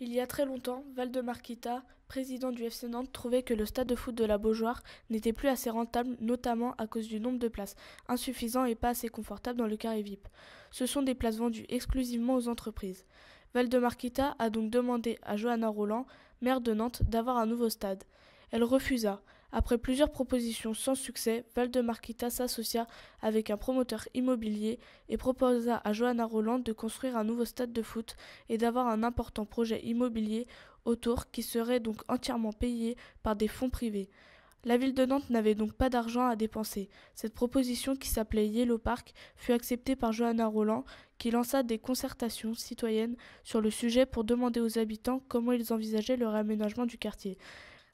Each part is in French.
Il y a très longtemps, Valdemar Kita, président du FC Nantes, trouvait que le stade de foot de la Beaujoire n'était plus assez rentable, notamment à cause du nombre de places, insuffisant et pas assez confortable dans le carré VIP. Ce sont des places vendues exclusivement aux entreprises. Valdemar Kita a donc demandé à Johanna Rolland, maire de Nantes, d'avoir un nouveau stade. Elle refusa. Après plusieurs propositions sans succès, Valdemar Kita s'associa avec un promoteur immobilier et proposa à Johanna Rolland de construire un nouveau stade de foot et d'avoir un important projet immobilier autour qui serait donc entièrement payé par des fonds privés. La ville de Nantes n'avait donc pas d'argent à dépenser. Cette proposition, qui s'appelait Yellow Park, fut acceptée par Johanna Rolland, qui lança des concertations citoyennes sur le sujet pour demander aux habitants comment ils envisageaient le réaménagement du quartier.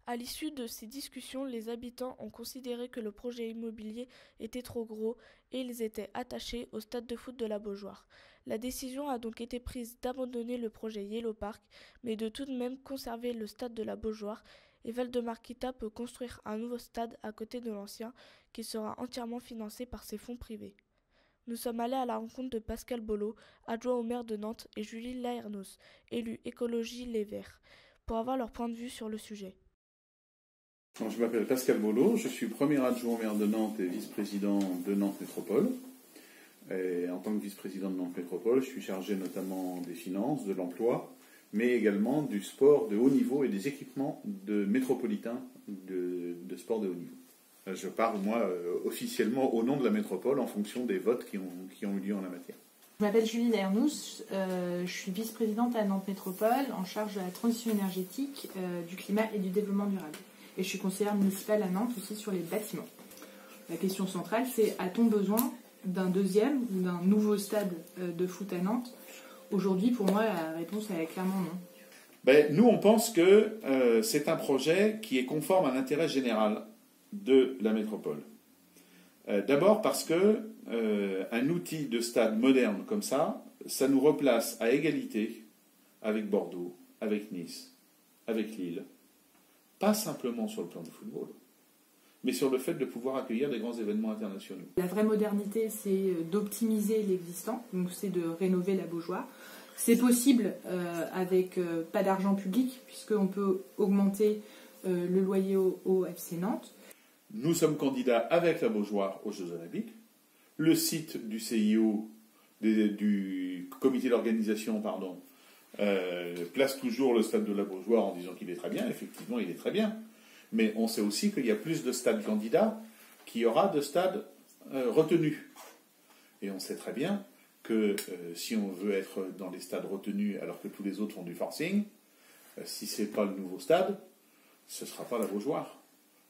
À l'issue de ces discussions, les habitants ont considéré que le projet immobilier était trop gros et ils étaient attachés au stade de foot de la Beaujoire. La décision a donc été prise d'abandonner le projet Yellow Park, mais de tout de même conserver le stade de la Beaujoire, et Valdemar Kita peut construire un nouveau stade à côté de l'ancien qui sera entièrement financé par ses fonds privés. Nous sommes allés à la rencontre de Pascal Bollot, adjoint au maire de Nantes, et Julie Laernos, élue Écologie Les Verts, pour avoir leur point de vue sur le sujet. Je m'appelle Pascal Bollot, je suis premier adjoint au maire de Nantes et vice-président de Nantes Métropole. Et en tant que vice-président de Nantes Métropole, je suis chargé notamment des finances, de l'emploi, mais également du sport de haut niveau et des équipements métropolitains de sport de haut niveau. Je parle, moi, officiellement au nom de la métropole en fonction des votes qui ont eu lieu en la matière. Je m'appelle Julie Laernos, je suis vice-présidente à Nantes Métropole en charge de la transition énergétique, du climat et du développement durable. Et je suis conseillère municipale à Nantes aussi sur les bâtiments. La question centrale, c'est a-t-on besoin d'un deuxième ou d'un nouveau stade de foot à Nantes? Aujourd'hui, pour moi, la réponse est clairement non. Nous, on pense que c'est un projet qui est conforme à l'intérêt général de la métropole. D'abord parce que un outil de stade moderne comme ça nous replace à égalité avec Bordeaux, avec Nice, avec Lille. Pas simplement sur le plan du football, mais sur le fait de pouvoir accueillir des grands événements internationaux. La vraie modernité, c'est d'optimiser l'existant, donc c'est de rénover la Beaujoire. C'est possible avec pas d'argent public, puisqu'on peut augmenter le loyer au FC Nantes. Nous sommes candidats avec la Beaujoire aux Jeux Olympiques. Le site du CIO, du comité d'organisation, place toujours le stade de la Beaujoire en disant qu'il est très bien. Effectivement, il est très bien. Mais on sait aussi qu'il y a plus de stades candidats qu'il y aura de stades retenus. Et on sait très bien que si on veut être dans les stades retenus alors que tous les autres font du forcing, si ce n'est pas le nouveau stade, ce ne sera pas la Beaujoire.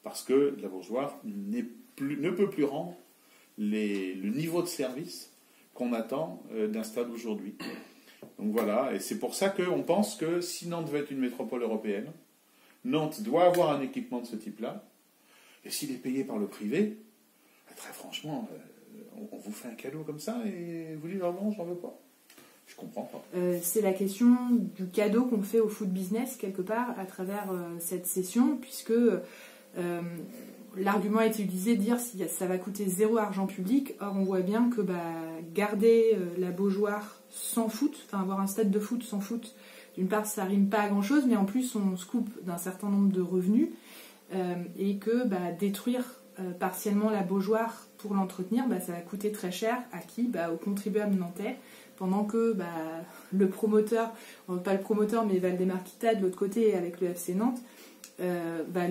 Parce que la Beaujoire ne peut plus rendre le niveau de service qu'on attend d'un stade aujourd'hui. Donc voilà, et c'est pour ça qu'on pense que si Nantes veut être une métropole européenne, Nantes doit avoir un équipement de ce type-là, et s'il est payé par le privé, très franchement, on vous fait un cadeau comme ça, et vous dites « non, j'en veux pas ». Je comprends pas. C'est la question du cadeau qu'on fait au foot business, quelque part, à travers cette session, puisque l'argument a été utilisé de dire que ça va coûter zéro argent public. Or, on voit bien que garder la Beaujoire sans foot, avoir un stade de foot sans foot, d'une part, ça rime pas à grand-chose, mais en plus, on se coupe d'un certain nombre de revenus, et que détruire partiellement la Beaujoire pour l'entretenir, ça va coûter très cher. À qui? Aux contribuables nantais, pendant que le promoteur, pas le promoteur, mais Valdemar Kita, de l'autre côté, avec le FC Nantes,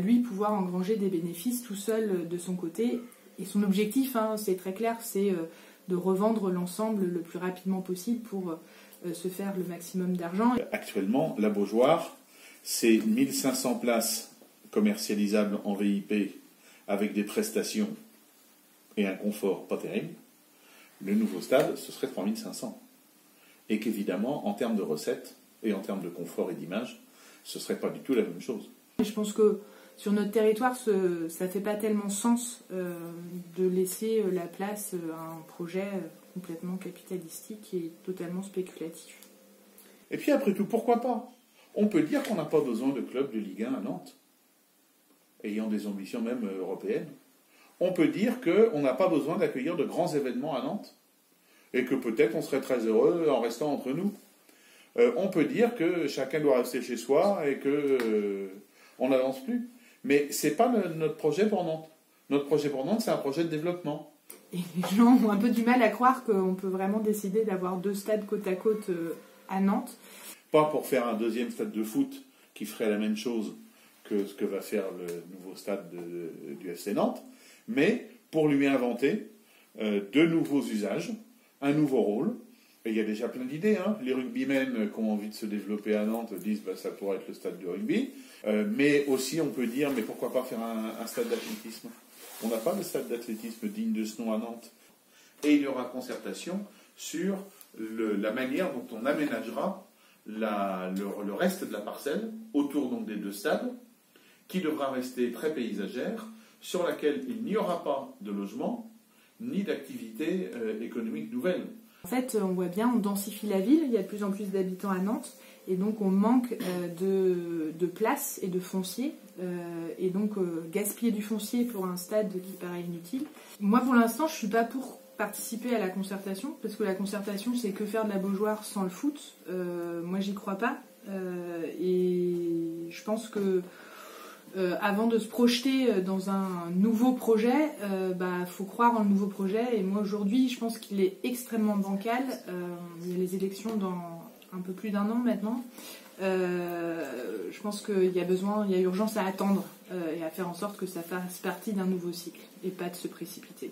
lui pouvoir engranger des bénéfices tout seul de son côté. Et son objectif, c'est très clair, c'est de revendre l'ensemble le plus rapidement possible pour se faire le maximum d'argent. Actuellement, la Beaujoire, c'est 1500 places commercialisables en VIP avec des prestations et un confort pas terrible. Le nouveau stade, ce serait 3500. Et qu'évidemment, en termes de recettes et en termes de confort et d'image, ce ne serait pas du tout la même chose. Je pense que sur notre territoire, ça ne fait pas tellement sens de laisser la place à un projet complètement capitalistique et totalement spéculatif. Et puis après tout, pourquoi pas? On peut dire qu'on n'a pas besoin de club de Ligue 1 à Nantes, ayant des ambitions même européennes. On peut dire qu'on n'a pas besoin d'accueillir de grands événements à Nantes, et que peut-être on serait très heureux en restant entre nous. on peut dire que chacun doit rester chez soi et que on n'avance plus. Mais c'est pas notre projet pour Nantes. Notre projet pour Nantes, c'est un projet de développement. Et les gens ont un peu du mal à croire qu'on peut vraiment décider d'avoir 2 stades côte à côte à Nantes. Pas pour faire un deuxième stade de foot qui ferait la même chose que ce que va faire le nouveau stade du FC Nantes, mais pour lui inventer de nouveaux usages, un nouveau rôle. Et il y a déjà plein d'idées. Hein. Les rugbymen qui ont envie de se développer à Nantes disent ça pourrait être le stade de rugby. Mais aussi, on peut dire, mais pourquoi pas faire un stade d'athlétisme? On n'a pas de stade d'athlétisme digne de ce nom à Nantes. Et il y aura concertation sur la manière dont on aménagera le reste de la parcelle autour donc des 2 stades, qui devra rester très paysagère, sur laquelle il n'y aura pas de logement ni d'activité économique nouvelle. En fait, on voit bien, on densifie la ville, il y a de plus en plus d'habitants à Nantes, et donc on manque de place et de foncier, et donc gaspiller du foncier pour un stade qui paraît inutile. Moi, pour l'instant, je ne suis pas pour participer à la concertation, parce que la concertation, c'est que faire de la Beaujoire sans le foot. Moi, j'y crois pas, et je pense que avant de se projeter dans un nouveau projet, faut croire en le nouveau projet. Et moi aujourd'hui, je pense qu'il est extrêmement bancal. Il y a les élections dans un peu plus d'1 an maintenant. Je pense qu'il y a urgence à attendre et à faire en sorte que ça fasse partie d'un nouveau cycle et pas de se précipiter.